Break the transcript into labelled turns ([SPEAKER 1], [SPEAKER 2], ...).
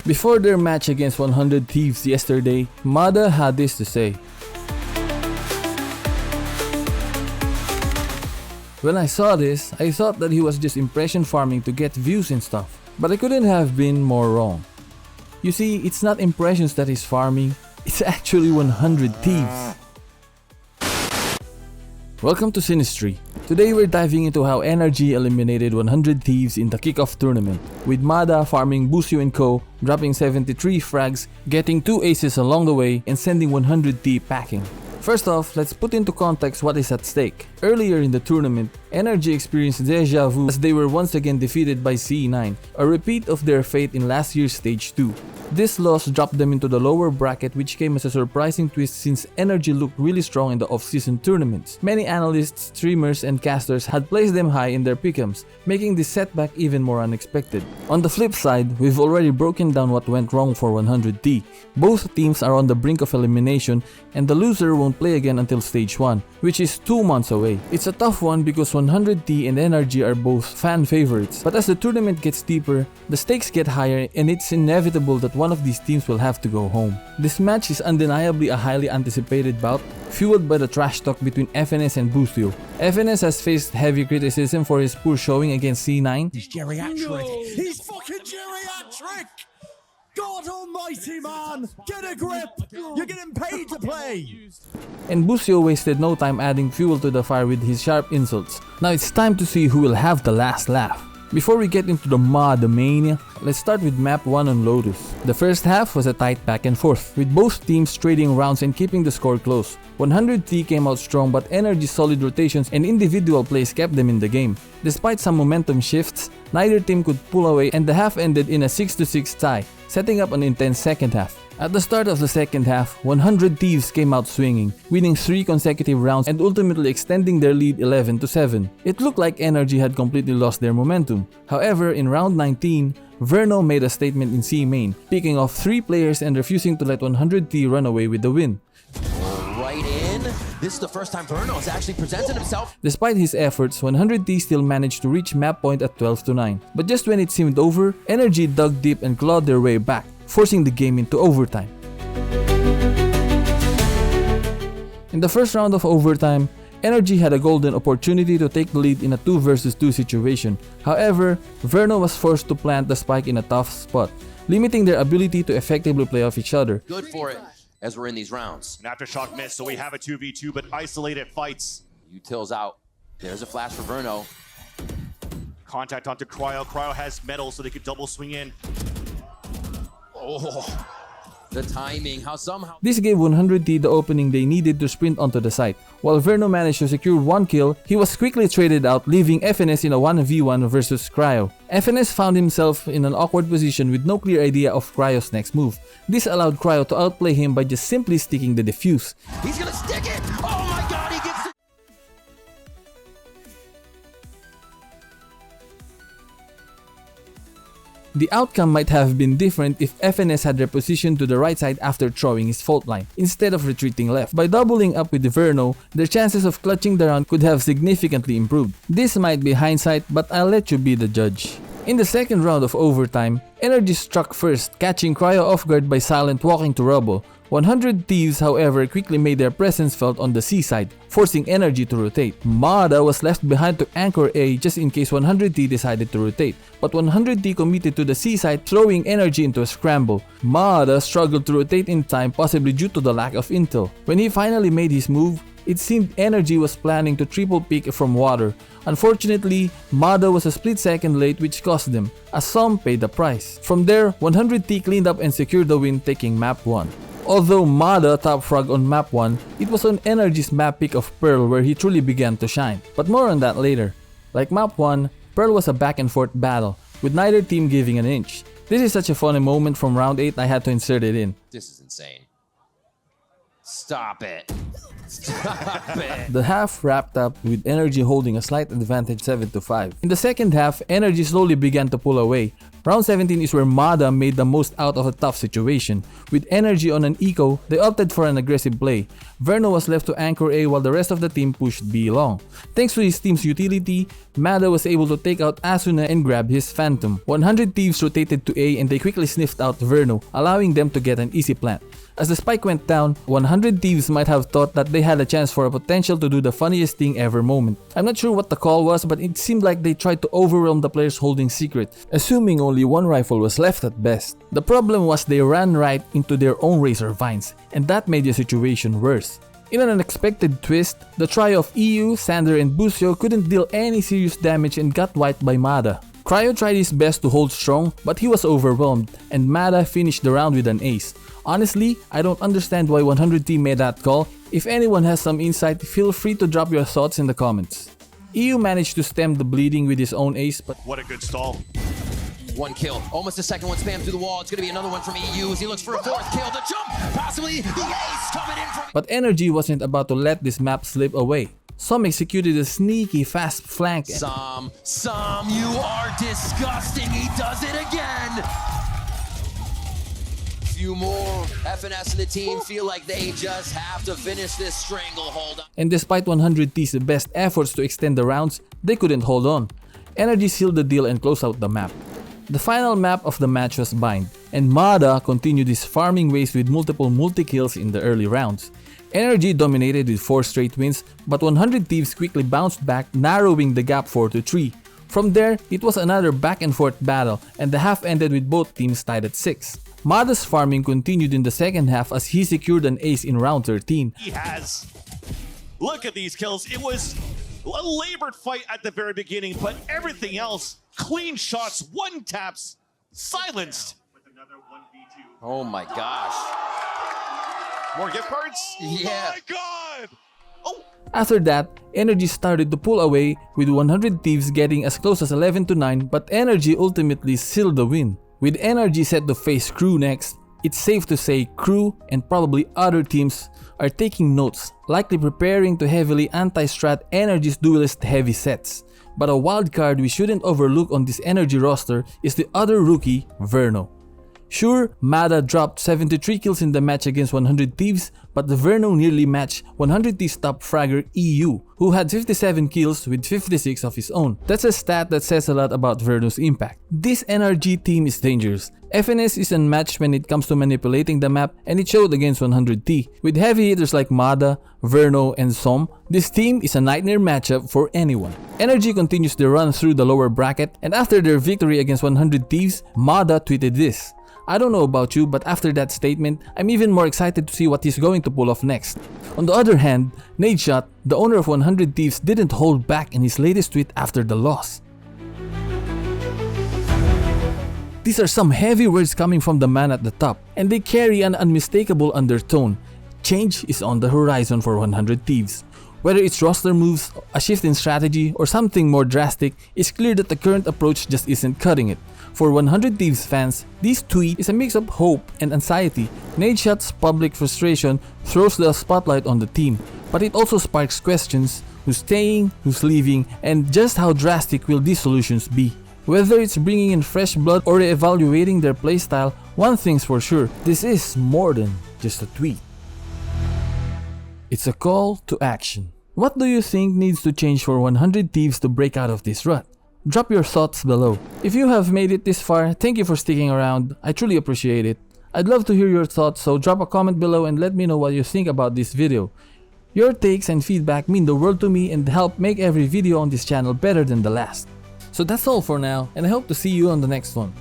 [SPEAKER 1] Before their match against 100 Thieves yesterday, Mada had this to say. When I saw this, I thought that he was just impression farming to get views and stuff, but I couldn't have been more wrong. You see, it's not impressions that he's farming, it's actually 100 Thieves. Welcome to Sinistry. Today we're diving into how NRG eliminated 100 Thieves in the Kickoff Tournament, with Mada farming boostio and co, dropping 73 frags, getting 2 aces along the way, and sending 100T packing. First off, let's put into context what is at stake. Earlier in the tournament, NRG experienced deja vu as they were once again defeated by C9, a repeat of their fate in last year's Stage 2. This loss dropped them into the lower bracket, which came as a surprising twist since NRG looked really strong in the off-season tournaments. Many analysts, streamers, and casters had placed them high in their pick'ems, making this setback even more unexpected. On the flip side, we've already broken down what went wrong for 100T. Both teams are on the brink of elimination, and the loser won't play again until Stage 1, which is 2 months away. It's a tough one because 100T and NRG are both fan favorites, but as the tournament gets deeper, the stakes get higher and it's inevitable that one of these teams will have to go home. This match is undeniably a highly anticipated bout, fueled by the trash talk between FNS and boostio. FNS has faced heavy criticism for his poor showing against C9.
[SPEAKER 2] He's geriatric. He's fucking geriatric! God almighty, man! Get a grip! You're getting paid to play!
[SPEAKER 1] And boostio wasted no time adding fuel to the fire with his sharp insults. Now it's time to see who will have the last laugh. Before we get into the Mada mania, let's start with map 1 on Lotus. The first half was a tight back and forth, with both teams trading rounds and keeping the score close. 100T came out strong, but NRG's solid rotations and individual plays kept them in the game. Despite some momentum shifts, neither team could pull away and the half ended in a 6-6 tie, setting up an intense second half. At the start of the second half, 100 Thieves came out swinging, winning 3 consecutive rounds and ultimately extending their lead 11-7. It looked like NRG had completely lost their momentum. However, in round 19, Verno made a statement in C main, picking off 3 players and refusing to let 100T run away with the win.
[SPEAKER 3] Right in. This is the first time Verno has actually presented himself.
[SPEAKER 1] Despite his efforts, 100T still managed to reach map point at 12-9. But just when it seemed over, NRG dug deep and clawed their way back, forcing the game into overtime. In the first round of overtime, NRG had a golden opportunity to take the lead in a 2 versus 2 situation. However, Verno was forced to plant the spike in a tough spot, limiting their ability to effectively play off each other.
[SPEAKER 3] Good for it as we're in these rounds.
[SPEAKER 4] An aftershock miss, so we have a 2v2, but isolated fights.
[SPEAKER 3] Util's out. There's a flash for Verno.
[SPEAKER 4] Contact onto Cryo. Cryo has metal, so they could double swing in.
[SPEAKER 3] Oh, the timing, how somehow...
[SPEAKER 1] This gave 100T the opening they needed to sprint onto the site. While Verno managed to secure 1 kill, he was quickly traded out, leaving FNS in a 1v1 versus Cryo. FNS found himself in an awkward position with no clear idea of Cryo's next move. This allowed Cryo to outplay him by just simply sticking the defuse.
[SPEAKER 3] He's gonna stick it! Oh my god, he gets it!
[SPEAKER 1] The outcome might have been different if FNS had repositioned to the right side after throwing his fault line, instead of retreating left. By doubling up with Verno, their chances of clutching the round could have significantly improved. This might be hindsight, but I'll let you be the judge. In the second round of overtime, NRG struck first, catching Cryo off guard by silent walking to rubble. 100 Thieves, however, quickly made their presence felt on the C side, forcing NRG to rotate. Mada was left behind to anchor A just in case 100T decided to rotate, but 100T committed to the C side, throwing NRG into a scramble. Mada struggled to rotate in time, possibly due to the lack of intel. When he finally made his move, it seemed NRG was planning to triple peek from water. Unfortunately, Mada was a split second late, which cost them, as some paid the price. From there, 100T cleaned up and secured the win, taking map 1. Although Mada top frag on map 1, it was on NRG's map pick of Pearl where he truly began to shine. But more on that later. Like map 1, Pearl was a back and forth battle, with neither team giving an inch. This is such a funny moment from round 8 I had to insert it in.
[SPEAKER 3] This is insane. Stop it.
[SPEAKER 1] The half wrapped up with NRG holding a slight advantage 7-5. In the second half, NRG slowly began to pull away. Round 17 is where Mada made the most out of a tough situation. With NRG on an eco, they opted for an aggressive play. Verno was left to anchor A while the rest of the team pushed B long. Thanks to his team's utility, Mada was able to take out Asuna and grab his Phantom. 100 Thieves rotated to A and they quickly sniffed out Verno, allowing them to get an easy plant. As the spike went down, 100 Thieves might have thought that they had a chance for a potential to do the funniest thing ever moment. I'm not sure what the call was, but it seemed like they tried to overwhelm the players holding secret, assuming only one rifle was left at best. The problem was they ran right into their own razor vines, and that made the situation worse. In an unexpected twist, the trio of EU, Sander and Boostio couldn't deal any serious damage and got wiped by Mada. Cryo tried his best to hold strong, but he was overwhelmed, and Mada finished the round with an ace. Honestly, I don't understand why 100T made that call. If anyone has some insight, feel free to drop your thoughts in the comments. EU managed to stem the bleeding with his own ace, but
[SPEAKER 4] What a good stall.
[SPEAKER 3] One kill, almost a second one spammed through the wall. It's gonna be another one from EU as he looks for a fourth kill. The jump, possibly the ace coming in from...
[SPEAKER 1] But NRG wasn't about to let this map slip away. Some executed a sneaky fast flank.
[SPEAKER 3] Some, you are disgusting. He does it again. Few more. FNS and the team feel like they just have to finish this stranglehold.
[SPEAKER 1] And despite 100T's best efforts to extend the rounds, they couldn't hold on. NRG sealed the deal and closed out the map. The final map of the match was Bind, and Mada continued his farming ways with multiple multi-kills in the early rounds. NRG dominated with 4 straight wins, but 100 Thieves quickly bounced back, narrowing the gap 4-3. From there, it was another back and forth battle, and the half ended with both teams tied at 6. Mada's farming continued in the second half as he secured an ace in round 13.
[SPEAKER 4] He has. Look at these kills. It was a labored fight at the very beginning, but everything else, clean shots, one taps, silenced. With another 1v2.
[SPEAKER 3] Oh my gosh.
[SPEAKER 4] More gift cards?
[SPEAKER 3] Yeah.
[SPEAKER 4] Oh my god! Oh!
[SPEAKER 1] After that, NRG started to pull away, with 100 Thieves getting as close as 11-9, but NRG ultimately sealed the win. With NRG set to face Crew next, it's safe to say Crew and probably other teams are taking notes, likely preparing to heavily anti-strat NRG's duelist heavy sets. But a wild card we shouldn't overlook on this NRG roster is the other rookie, Verno. Sure, Mada dropped 73 kills in the match against 100 Thieves, but the Verno nearly matched 100 Thieves top fragger EU, who had 57 kills with 56 of his own. That's a stat that says a lot about Verno's impact. This NRG team is dangerous. FNS is unmatched when it comes to manipulating the map, and it showed against 100T. With heavy hitters like Mada, Verno, and Som, this team is a nightmare matchup for anyone. NRG continues their run through the lower bracket, and after their victory against 100 Thieves, Mada tweeted this: "I don't know about you, but after that statement, I'm even more excited to see what he's going to pull off next." On the other hand, Nadeshot, the owner of 100 Thieves, didn't hold back in his latest tweet after the loss. These are some heavy words coming from the man at the top, and they carry an unmistakable undertone. Change is on the horizon for 100 Thieves. Whether it's roster moves, a shift in strategy, or something more drastic, it's clear that the current approach just isn't cutting it. For 100 Thieves fans, this tweet is a mix of hope and anxiety. Nadeshot's public frustration throws the spotlight on the team, but it also sparks questions: who's staying, who's leaving, and just how drastic will these solutions be? Whether it's bringing in fresh blood or reevaluating their playstyle, one thing's for sure, this is more than just a tweet. It's a call to action. What do you think needs to change for 100 Thieves to break out of this rut? Drop your thoughts below. If you have made it this far, thank you for sticking around. I truly appreciate it. I'd love to hear your thoughts, so drop a comment below and let me know what you think about this video. Your takes and feedback mean the world to me and help make every video on this channel better than the last. So that's all for now, and I hope to see you on the next one.